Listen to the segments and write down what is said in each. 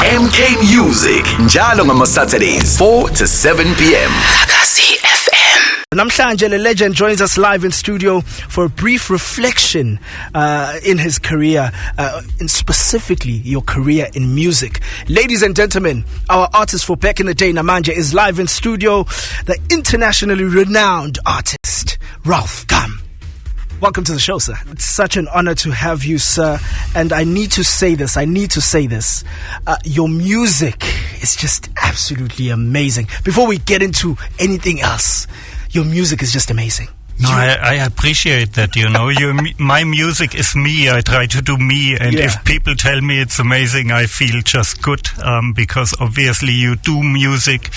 MK Music, njalo ngama-Saturdays, 4 to 7 p.m. FM. Namhlanje, the legend joins us live in studio for a brief reflection in his career, and specifically your career in music. Ladies and gentlemen, our artist for back in the day, Namanje, is live in studio. The internationally renowned artist, Ralf GUM. Welcome to the show, sir. It's such an honor to have you, sir. And I need to say this. Your music is just absolutely amazing. Before we get into anything else, your music is just amazing. No, I appreciate that, my music is me. I try to do me. And if people tell me it's amazing, I feel just good. Because obviously you do music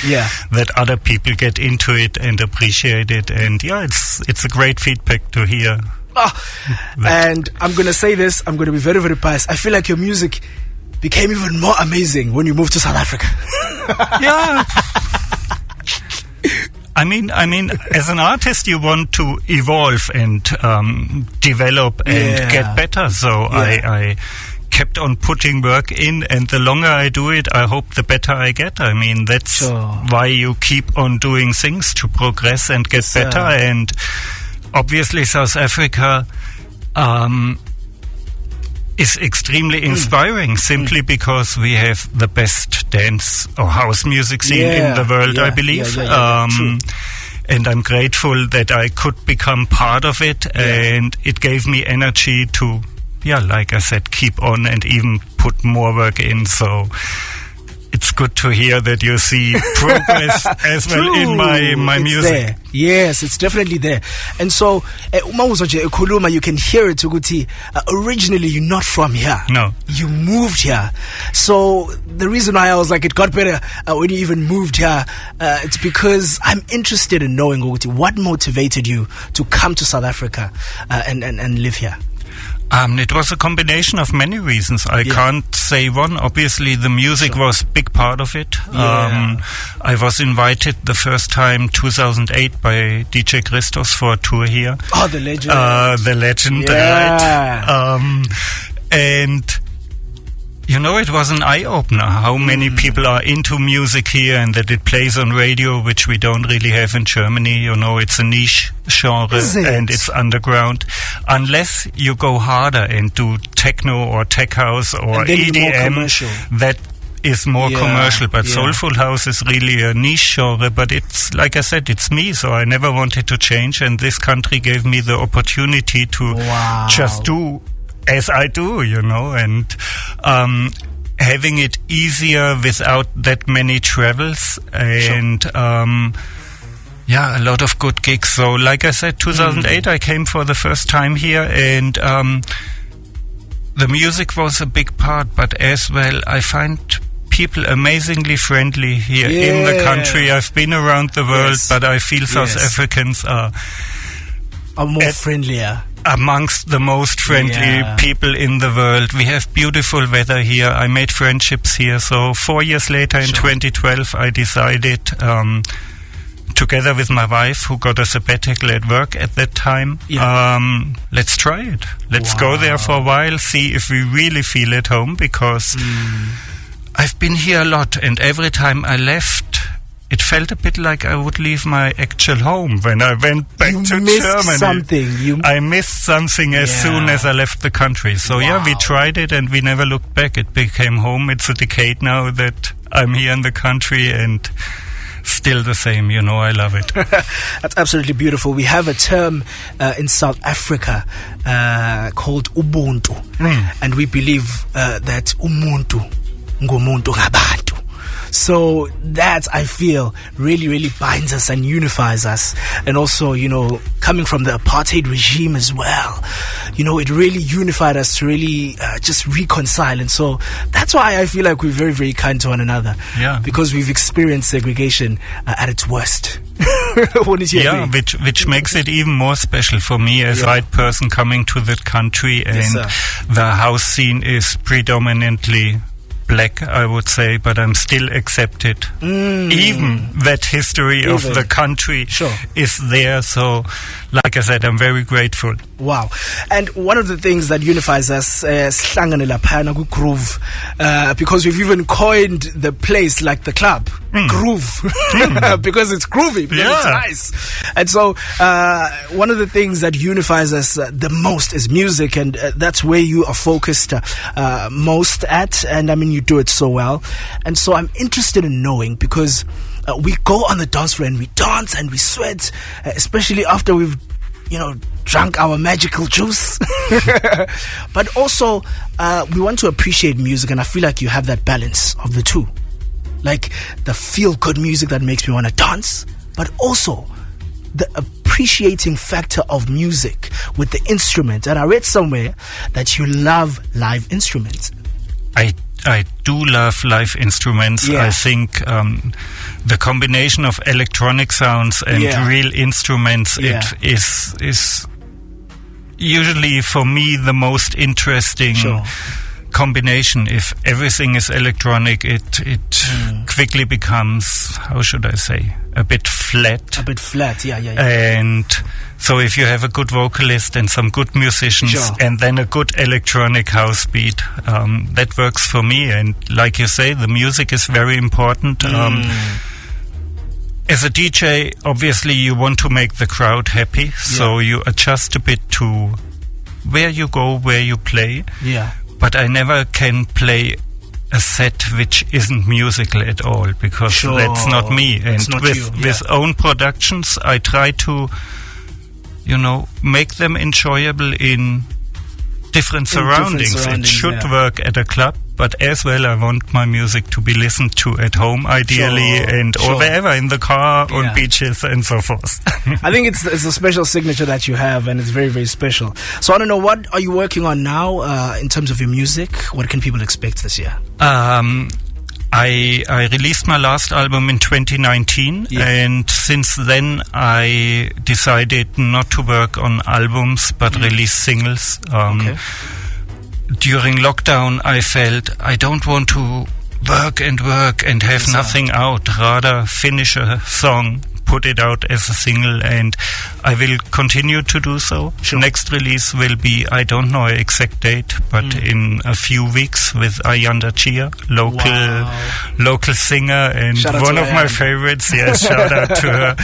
that other people get into it and appreciate it. And it's a great feedback to hear. And I'm going to say this. I'm going to be very, very biased. I feel like your music became even more amazing when you moved to South Africa. Yeah. I mean, as an artist, you want to evolve and develop and get better. So I kept on putting work in, and the longer I do it, I hope the better I get. I mean, that's why you keep on doing things to progress and get better. And obviously, South Africa is extremely inspiring simply because we have the best dance or house music scene in the world, I believe. And I'm grateful that I could become part of it, and it gave me energy to, like I said, keep on and even put more work in. So it's good to hear that you see progress as well in my music. There. Yes, it's definitely there. And so, you can hear it. Originally, you're not from here. No. You moved here. So the reason why I was like, it got better when you even moved here, it's because I'm interested in knowing what motivated you to come to South Africa and live here. It was a combination of many reasons. I can't say one. Obviously, the music was a big part of it. I was invited the first time, 2008, by DJ Christos for a tour here. Oh, the legend. Right. And it was an eye-opener how many people are into music here, and that it plays on radio, which we don't really have in Germany. It's a niche genre and it's underground. Unless you go harder and do techno or tech house or EDM, that is more commercial. But Soulful House is really a niche genre, but it's, like I said, it's me, so I never wanted to change, and this country gave me the opportunity to just do as I do, and having it easier without that many travels, and a lot of good gigs. So like I said, 2008 I came for the first time here, and the music was a big part, but as well I find people amazingly friendly here in the country. I've been around the world, but I feel South Africans are more friendlier. Amongst the most friendly people in the world. We have beautiful weather here. I made friendships here. So 4 years later, in 2012, I decided, together with my wife, who got a sabbatical at work at that time, let's try it. Let's go there for a while, see if we really feel at home, because I've been here a lot, and every time I left, it felt a bit like I would leave my actual home when I went back to Germany. I missed something as soon as I left the country. So we tried it and we never looked back. It became home. It's a decade now that I'm here in the country, and still the same. I love it. That's absolutely beautiful. We have a term in South Africa called Ubuntu. And we believe that umuntu ngumuntu ngabantu. So that, I feel, really, really binds us and unifies us. And also, coming from the apartheid regime as well, it really unified us to really just reconcile. And so that's why I feel like we're very, very kind to one another. Yeah. Because we've experienced segregation at its worst. Which makes it even more special for me as a white person coming to that country. And the house scene is predominantly black, I would say, but I'm still accepted. Even that history of the country is there. So like I said, I'm very grateful. Wow. And one of the things that unifies us is groove, because we've even coined the place like the club, groove, because it's groovy, because it's nice. And so one of the things that unifies us the most is music, and that's where you are focused most at, and I mean, you do it so well. And so I'm interested in knowing, because we go on the dance floor and we dance and we sweat, especially after we've, drunk our magical juice. But also, we want to appreciate music, and I feel like you have that balance of the two. Like the feel-good music that makes me want to dance, but also the appreciating factor of music with the instrument. And I read somewhere that you love live instruments. I do love live instruments. Yeah. I think the combination of electronic sounds and real instruments it is usually for me the most interesting combination. If everything is electronic, it quickly becomes, how should I say, a bit flat. A bit flat, yeah. And so if you have a good vocalist and some good musicians and then a good electronic house beat, that works for me. And like you say, the music is very important. As a DJ, obviously you want to make the crowd happy, so you adjust a bit to where you go, where you play. Yeah. But I never can play a set which isn't musical at all, because that's not me. And with own productions, I try to, make them enjoyable in different surroundings. It should work at a club, but as well I want my music to be listened to at home, ideally, or wherever, in the car, on beaches, and so forth. I think it's a special signature that you have, and it's very, very special. So I don't know, what are you working on now in terms of your music? What can people expect this year? I released my last album in 2019, and since then I decided not to work on albums but release singles. During lockdown I felt I don't want to work and have nothing out, rather finish a song, put it out as a single, and I will continue to do so. Next release will be, I don't know an exact date, but in a few weeks, with Ayanda Chia, local singer, and one of my favorites. Yes, shout out to her.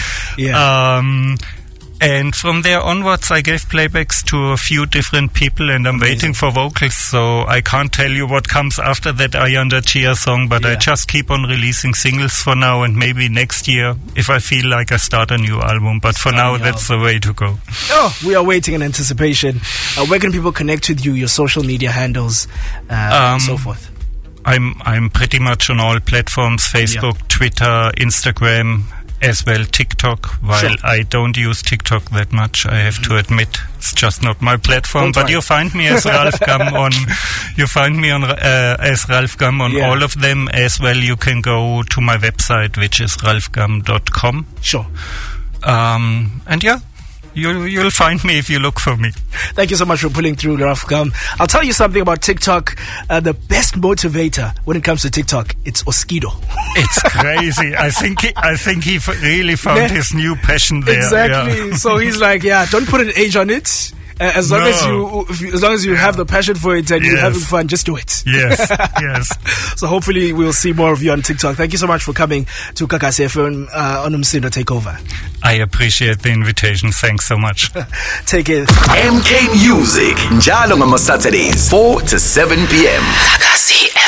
And from there onwards, I gave playbacks to a few different people, and I'm waiting for vocals, so I can't tell you what comes after that Ayanda Chia song, but I just keep on releasing singles for now, and maybe next year, if I feel like I start a new album. But for now, that's the way to go. Oh, we are waiting in anticipation. Where can people connect with you, your social media handles, and so forth? I'm pretty much on all platforms, Facebook, Twitter, Instagram, as well TikTok, while I don't use TikTok that much, I have to admit. It's just not my platform. But you find me as Ralf GUM on as Ralf GUM on all of them. As well, you can go to my website, which is ralfgum.com. And you'll find me if you look for me. Thank you so much for pulling through, Ralf GUM. I'll tell you something about TikTok. The best motivator when it comes to TikTok, it's Oskido. It's crazy. I think he really found his new passion there. Exactly. So he's like, don't put an age on it. As long as you have the passion for it and you're having fun, just do it. Yes. So hopefully we'll see more of you on TikTok. Thank you so much for coming to Kakasi FM on Umsindo Takeover. I appreciate the invitation. Thanks so much. Take care. MK Music, njalo ngama Saturdays, 4 to 7 p.m. Kakasi FM.